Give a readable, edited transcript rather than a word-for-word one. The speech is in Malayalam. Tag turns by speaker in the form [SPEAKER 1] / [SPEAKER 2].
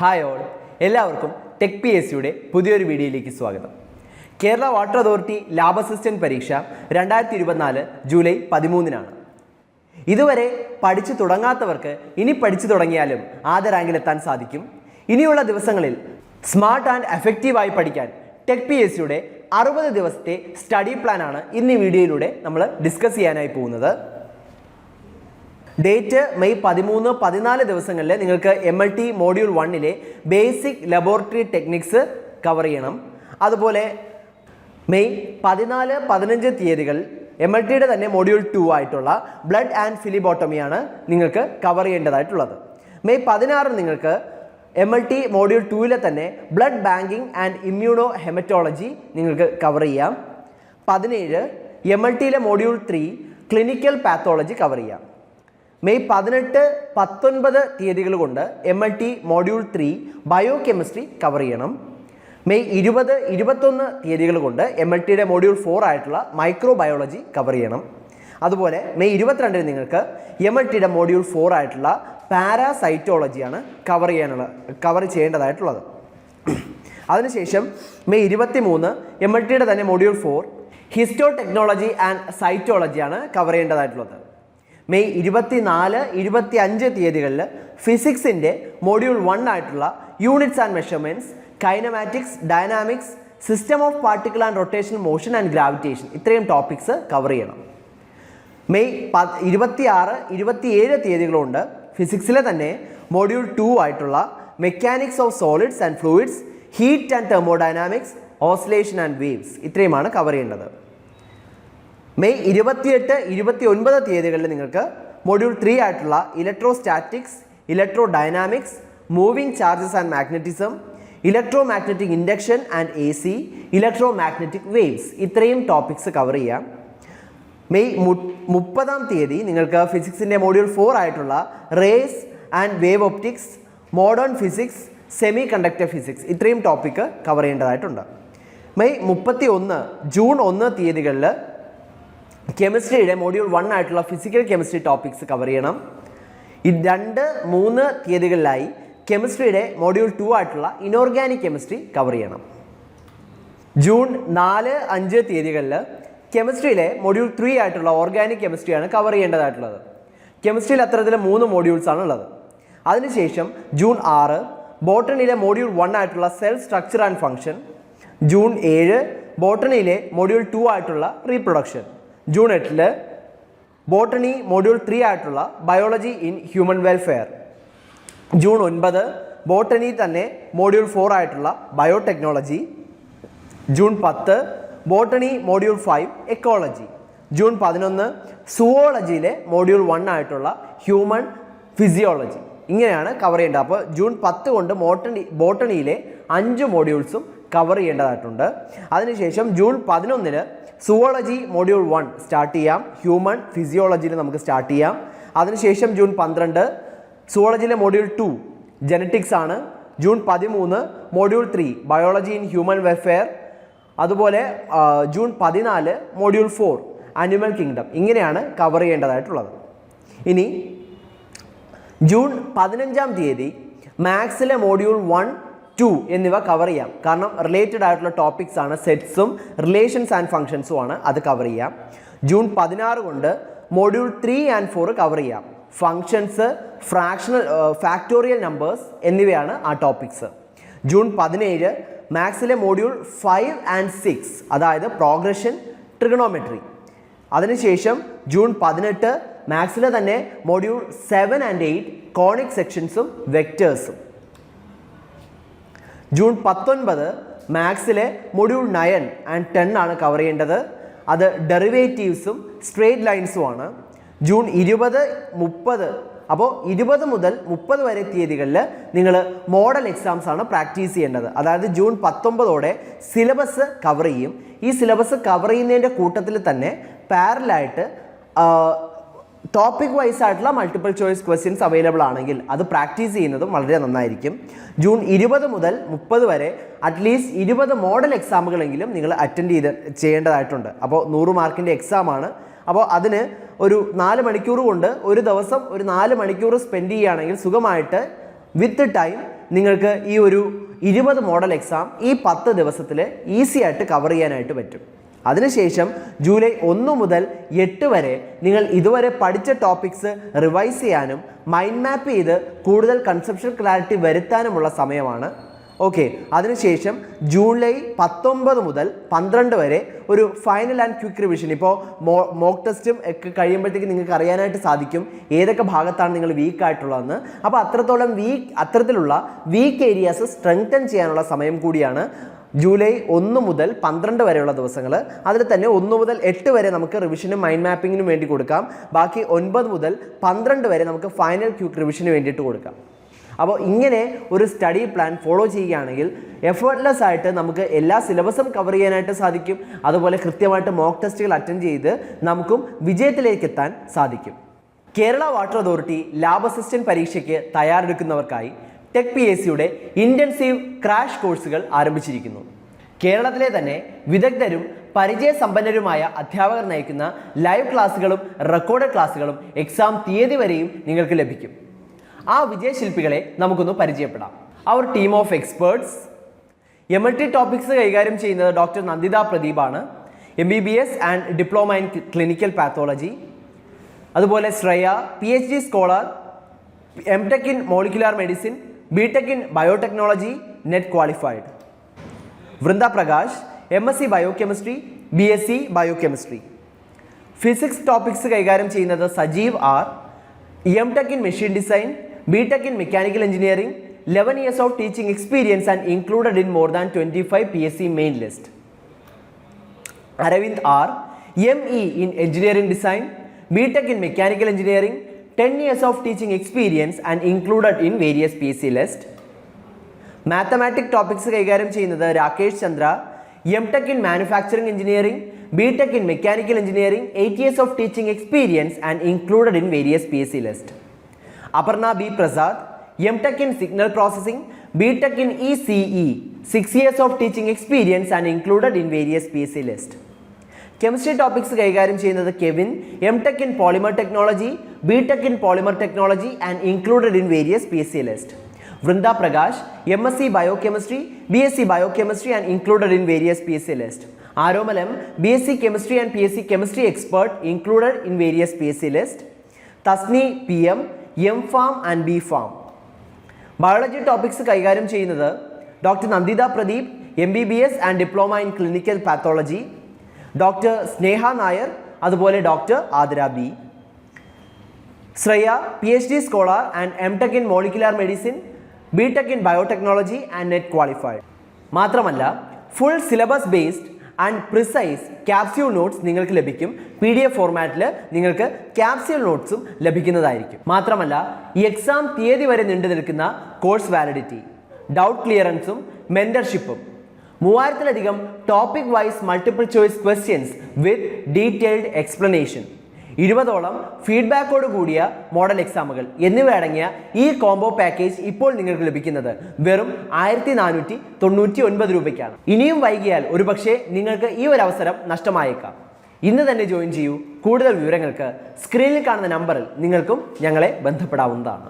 [SPEAKER 1] ഹായ് ഓൾ, എല്ലാവർക്കും ടെക് പി എസ് സിയുടെ പുതിയൊരു വീഡിയോയിലേക്ക് സ്വാഗതം. Kerala water authority lab assistant പരീക്ഷ 2024 ജൂലൈ 13-നാണ്. ഇതുവരെ പഠിച്ചു തുടങ്ങാത്തവർക്ക് ഇനി പഠിച്ചു തുടങ്ങിയാലും ആദ്യ റാങ്കിലെത്താൻ സാധിക്കും. ഇനിയുള്ള ദിവസങ്ങളിൽ സ്മാർട്ട് ആൻഡ് എഫക്റ്റീവായി പഠിക്കാൻ ടെക് പി എസ് സിയുടെ 60 ദിവസത്തെ സ്റ്റഡി പ്ലാനാണ് ഇന്ന് ഈ വീഡിയോയിലൂടെ നമ്മൾ ഡിസ്കസ് ചെയ്യാനായി പോകുന്നത്. ഡേറ്റ് മെയ് 13-14 ദിവസങ്ങളിൽ നിങ്ങൾക്ക് MLT മോഡ്യൂൾ 1-ലെ ബേസിക് ലബോറട്ടറി ടെക്നിക്സ് കവർ ചെയ്യണം. അതുപോലെ മെയ് 14-15 തീയതികൾ MLTയുടെ തന്നെ മോഡ്യൂൾ 2 ആയിട്ടുള്ള ബ്ലഡ് ആൻഡ് ഫിലിബോട്ടമിയാണ് നിങ്ങൾക്ക് കവർ ചെയ്യേണ്ടതായിട്ടുള്ളത്. മെയ് 16 നിങ്ങൾക്ക് MLT മോഡ്യൂൾ 2-ലെ തന്നെ blood banking and immuno haematology നിങ്ങൾക്ക് കവർ ചെയ്യാം. 17 MLTയിലെ മോഡ്യൂൾ 3 ക്ലിനിക്കൽ പാത്തോളജി കവർ ചെയ്യാം. മെയ് 18-19 തീയതികൾ കൊണ്ട് MLT module 3 bio chemistry cover ചെയ്യണം. മെയ് 20-21 തീയതികൾ കൊണ്ട് MLTയുടെ മോഡ്യൂൾ 4 ആയിട്ടുള്ള മൈക്രോ ബയോളജി കവർ ചെയ്യണം. അതുപോലെ മെയ് 22-ന് നിങ്ങൾക്ക് MLTയുടെ മോഡ്യൂൾ 4 ആയിട്ടുള്ള പാരാസൈറ്റോളജിയാണ് കവർ ചെയ്യേണ്ടതായിട്ടുള്ളത്. അതിനുശേഷം മെയ് 23 MLTയുടെ തന്നെ മോഡ്യൂൾ 4 ഹിസ്റ്റോ ടെക്നോളജി ആൻഡ് സൈറ്റോളജിയാണ് കവർ ചെയ്യേണ്ടതായിട്ടുള്ളത്. മെയ് 24-25 തീയതികളിൽ ഫിസിക്സിൻ്റെ മോഡ്യൂൾ 1 ആയിട്ടുള്ള units and measurements, kinematics, dynamics, system of particle and rotation, motion and gravitation ഇത്രയും ടോപ്പിക്സ് കവർ ചെയ്യണം. മെയ് 26-27 തീയതികളുണ്ട് ഫിസിക്സിലെ തന്നെ മോഡ്യൂൾ 2 ആയിട്ടുള്ള mechanics of solids and fluids, heat and thermodynamics, oscillation and waves ഇത്രയുമാണ് കവർ ചെയ്യേണ്ടത്. മെയ് 28-29 തീയതികളിൽ നിങ്ങൾക്ക് മോഡ്യൂൾ 3 ആയിട്ടുള്ള electrostatics, electro dynamics, moving charges and magnetism, electro magnetic induction and AC, electro magnetic waves ഇത്രയും ടോപ്പിക്സ് കവർ ചെയ്യാം. മെയ് 30 തീയതി നിങ്ങൾക്ക് ഫിസിക്സിൻ്റെ മോഡ്യൂൾ 4 ആയിട്ടുള്ള rays and wave optics, modern physics, semi conductor physics ഇത്രയും ടോപ്പിക്ക് കവർ ചെയ്യേണ്ടതായിട്ടുണ്ട്. മെയ് 31 ജൂൺ 1 തീയതികളിൽ കെമിസ്ട്രിയുടെ മോഡ്യൂൾ 1 ആയിട്ടുള്ള ഫിസിക്കൽ കെമിസ്ട്രി ടോപ്പിക്സ് കവർ ചെയ്യണം. ഈ 2-3 തീയതികളിലായി കെമിസ്ട്രിയുടെ മോഡ്യൂൾ 2 ആയിട്ടുള്ള ഇനോർഗാനിക് കെമിസ്ട്രി കവർ ചെയ്യണം. ജൂൺ 4-5 തീയതികളിൽ കെമിസ്ട്രിയിലെ മോഡ്യൂൾ 3 ആയിട്ടുള്ള ഓർഗാനിക് കെമിസ്ട്രിയാണ് കവർ ചെയ്യേണ്ടതായിട്ടുള്ളത്. കെമിസ്ട്രിയിൽ അത്തരത്തിൽ 3 മോഡ്യൂൾസാണ് ഉള്ളത്. അതിനുശേഷം ജൂൺ 6 ബോട്ടണിയിലെ മോഡ്യൂൾ 1 ആയിട്ടുള്ള cell structure and function. June 7 ബോട്ടണിയിലെ മോഡ്യൂൾ 2 ആയിട്ടുള്ള റീപ്രൊഡക്ഷൻ. ജൂൺ 8 ബോട്ടണി മോഡ്യൂൾ 3 ആയിട്ടുള്ള biology in human welfare. June 9 botany തന്നെ മോഡ്യൂൾ 4 ആയിട്ടുള്ള biotechnology. June 10 botany module 5 ecology. June 11 സുവോളജിയിലെ മോഡ്യൂൾ 1 ആയിട്ടുള്ള ഹ്യൂമൻ ഫിസിയോളജി. ഇങ്ങനെയാണ് കവർ ചെയ്യേണ്ടത്. അപ്പോൾ ജൂൺ 10 കൊണ്ട് ബോട്ടണിയിലെ 5 മോഡ്യൂൾസും കവർ ചെയ്യേണ്ടതായിട്ടുണ്ട്. അതിനുശേഷം ജൂൺ 11 സുവോളജി മോഡ്യൂൾ 1 സ്റ്റാർട്ട് ചെയ്യാം. ഹ്യൂമൻ ഫിസിയോളജിയിൽ നമുക്ക് സ്റ്റാർട്ട് ചെയ്യാം. അതിനുശേഷം ജൂൺ 12 സുവോളജിയിലെ മോഡ്യൂൾ 2 ജെനറ്റിക്സ് ആണ്. June 13 module 3 biology in human welfare. അതുപോലെ ജൂൺ 14 മോഡ്യൂൾ 4 ആനിമൽ കിങ്ഡം. ഇങ്ങനെയാണ് കവർ ചെയ്യേണ്ടതായിട്ടുള്ളത്. ഇനി ജൂൺ 15 തീയതി മാത്സിലെ മോഡ്യൂൾ 1, 2 എന്നിവ കവർ ചെയ്യാം. കാരണം റിലേറ്റഡ് ആയിട്ടുള്ള ടോപ്പിക്സ് ആണ്. സെറ്റ്സും റിലേഷൻസ് ആൻഡ് ഫങ്ഷൻസും ആണ്, അത് കവർ ചെയ്യാം. ജൂൺ 16 കൊണ്ട് മോഡ്യൂൾ 3 and 4 കവർ ചെയ്യാം. ഫങ്ഷൻസ്, ഫാക്ടോറിയൽ നമ്പേഴ്സ് എന്നിവയാണ് ആ ടോപ്പിക്സ്. ജൂൺ 17 മാത്സിലെ മോഡ്യൂൾ 5 and 6 അതായത് പ്രോഗ്രഷൻ, ട്രിഗണോമെട്രി. അതിനുശേഷം ജൂൺ 18 മാത്സിലെ തന്നെ മോഡ്യൂൾ 7 and 8 കോണിക് സെക്ഷൻസും വെക്റ്റേഴ്സും. ജൂൺ 19 മാത്സിലെ മോഡ്യൂൾ 9 and 10 ആണ് കവർ ചെയ്യേണ്ടത്. അത് ഡെറിവേറ്റീവ്സും സ്ട്രേറ്റ് ലൈൻസും ആണ്. ജൂൺ 20-30 അപ്പോൾ 20 മുതൽ 30 വരെ തീയതികളിൽ നിങ്ങൾ മോഡൽ എക്സാംസ് ആണ് പ്രാക്ടീസ് ചെയ്യേണ്ടത്. അതായത് ജൂൺ 19 സിലബസ് കവർ ചെയ്യും. ഈ സിലബസ് കവർ ചെയ്യുന്നതിൻ്റെ കൂട്ടത്തിൽ തന്നെ പാരലായിട്ട് ടോപ്പിക് വൈസ് ആയിട്ടുള്ള മൾട്ടിപ്പിൾ ചോയ്സ് ക്വസ്റ്റ്യൻസ് അവൈലബിൾ ആണെങ്കിൽ അത് പ്രാക്ടീസ് ചെയ്യുന്നതും വളരെ നന്നായിരിക്കും. ജൂൺ 20 മുതൽ 30 വരെ അറ്റ്ലീസ്റ്റ് 20 മോഡൽ എക്സാമുകളെങ്കിലും നിങ്ങൾ അറ്റൻഡ് ചെയ്യേണ്ടതായിട്ടുണ്ട്. അപ്പോൾ 100 മാർക്കിൻ്റെ എക്സാമാണ്. അപ്പോൾ അതിന് ഒരു 4 മണിക്കൂർ കൊണ്ട് ഒരു ദിവസം ഒരു 4 മണിക്കൂർ സ്പെൻഡ് ചെയ്യുകയാണെങ്കിൽ സുഖമായിട്ട് വിത്ത് ടൈം നിങ്ങൾക്ക് ഈ ഒരു 20 മോഡൽ എക്സാം ഈ 10 ദിവസത്തിൽ ഈസി ആയിട്ട് കവർ ചെയ്യാനായിട്ട് പറ്റും. അതിനുശേഷം ജൂലൈ 1 മുതൽ 8 വരെ നിങ്ങൾ ഇതുവരെ പഠിച്ച ടോപ്പിക്സ് റിവൈസ് ചെയ്യാനും മൈൻഡ് മാപ്പ് ചെയ്ത് കൂടുതൽ കൺസെപ്ഷൻ ക്ലാരിറ്റി വരുത്താനുമുള്ള സമയമാണ്. ഓക്കെ, അതിനുശേഷം ജൂലൈ 19 മുതൽ 12 വരെ ഒരു ഫൈനൽ ആൻഡ് ക്വിക്ക് റിവിഷൻ. ഇപ്പോൾ മോക്ക് ടെസ്റ്റും ഒക്കെ കഴിയുമ്പോഴത്തേക്ക് നിങ്ങൾക്ക് അറിയാനായിട്ട് സാധിക്കും ഏതൊക്കെ ഭാഗത്താണ് നിങ്ങൾ വീക്ക് ആയിട്ടുള്ളതെന്ന്. അപ്പോൾ അത്തരത്തിലുള്ള വീക്ക് ഏരിയാസ് സ്ട്രെങ്തൻ ചെയ്യാനുള്ള സമയം കൂടിയാണ് ജൂലൈ 1 മുതൽ 12 വരെയുള്ള ദിവസങ്ങൾ. അതിൽ തന്നെ 1 മുതൽ 8 വരെ നമുക്ക് റിവിഷനും മൈൻഡ് മാപ്പിങ്ങിനും വേണ്ടി കൊടുക്കാം. ബാക്കി 9 മുതൽ 12 വരെ നമുക്ക് ഫൈനൽ ക്വിക്ക് റിവിഷന് വേണ്ടിയിട്ട് കൊടുക്കാം. അപ്പോൾ ഇങ്ങനെ ഒരു സ്റ്റഡി പ്ലാൻ ഫോളോ ചെയ്യുകയാണെങ്കിൽ എഫേർട്ട്ലെസ് ആയിട്ട് നമുക്ക് എല്ലാ സിലബസും കവർ ചെയ്യാനായിട്ട് സാധിക്കും. അതുപോലെ കൃത്യമായിട്ട് മോക്ക് ടെസ്റ്റുകൾ അറ്റൻഡ് ചെയ്ത് നമുക്കും വിജയത്തിലേക്ക് എത്താൻ സാധിക്കും. Kerala water authority lab assistant പരീക്ഷയ്ക്ക് തയ്യാറെടുക്കുന്നവർക്കായി ടെക് PSCയുടെ ഇൻറ്റൻസീവ് ക്രാഷ് കോഴ്സുകൾ ആരംഭിച്ചിരിക്കുന്നു. കേരളത്തിലെ തന്നെ വിദഗ്ധരും പരിചയസമ്പന്നരുമായ അധ്യാപകർ നയിക്കുന്ന ലൈവ് ക്ലാസ്സുകളും റെക്കോർഡഡ് ക്ലാസ്സുകളും എക്സാം തീയതി വരെയും നിങ്ങൾക്ക് ലഭിക്കും. ആ വിജയശില്പികളെ നമുക്കൊന്ന് പരിചയപ്പെടാം. അവർ team of experts. MLT topics കൈകാര്യം ചെയ്യുന്നത് ഡോക്ടർ നന്ദിത പ്രദീപാണ്. MBBS and diploma in clinical pathology. അതുപോലെ Shreya PhD scholar, MTech in molecular medicine, BTech in biotechnology, net qualified. Vrinda Prakash MSc biochemistry, BSc biochemistry. Physics topics കൈകാര്യം ചെയ്യുന്നത് Sajeev R. MTech in machine design, BTech in mechanical engineering, 11 years of teaching experience and included in more than 25 PSC main list. Aravind R. ME in engineering design, BTech in mechanical engineering, 10 years of teaching experience and included in various PSC list. Mathematics topics കൈകാര്യം ചെയ്യുന്നത് Rakesh Chandra. MTech in manufacturing engineering, BTech in mechanical engineering, 8 years of teaching experience and included in various PSC list. Aparna B. Prasad, MTech in signal processing, BTech in ECE, 6 years of teaching experience and included in various PSC list. Chemistry topics കൈകാര്യം ചെയ്യുന്നത് Kevin. MTech in polymer technology, BTech in polymer technology and included in various PSC list. Vrinda Prakash, MSc biochemistry, BSc biochemistry and included in various PSC list. Aromalam, BSc chemistry and PSC chemistry expert included in various PSC list. Tasni PM, M.Pharm and B.Pharm. Biology topics കൈകാര്യം ചെയ്യുന്നത് doctor Nanditha Pradeep, MBBS and diploma in clinical pathology, doctor Sneha Nair, അതുപോലെ doctor Athira B. Shreya PhD scholar and MTech in molecular medicine, BTech in biotechnology and net qualified. മാത്രമല്ല full syllabus based and precise capsule notes നിങ്ങൾക്ക് ലഭിക്കും. PDF ഫോർമാറ്റിൽ നിങ്ങൾക്ക് ക്യാപ്സ്യൂൾ നോട്ട്സും ലഭിക്കുന്നതായിരിക്കും. മാത്രമല്ല ഈ എക്സാം തീയതി വരെ നീണ്ടു നിൽക്കുന്ന കോഴ്സ് വാലിഡിറ്റി, ഡൗട്ട് ക്ലിയറൻസും മെന്റർഷിപ്പും, 3000-ലധികം topic wise multiple choice questions with detailed explanation, 20ഓളം ഫീഡ്ബാക്കോട് കൂടിയ മോഡൽ എക്സാമുകൾ എന്നിവ അടങ്ങിയ ഈ കോംബോ പാക്കേജ് ഇപ്പോൾ നിങ്ങൾക്ക് ലഭിക്കുന്നത് വെറും 1499 രൂപയ്ക്കാണ്. ഇനിയും വൈകിയാൽ ഒരുപക്ഷെ നിങ്ങൾക്ക് ഈ ഒരു അവസരം നഷ്ടമായേക്കാം. ഇന്ന് തന്നെ ജോയിൻ ചെയ്യൂ. കൂടുതൽ വിവരങ്ങൾക്ക് സ്ക്രീനിൽ കാണുന്ന നമ്പറിൽ നിങ്ങൾക്കും ഞങ്ങളെ ബന്ധപ്പെടാവുന്നതാണ്.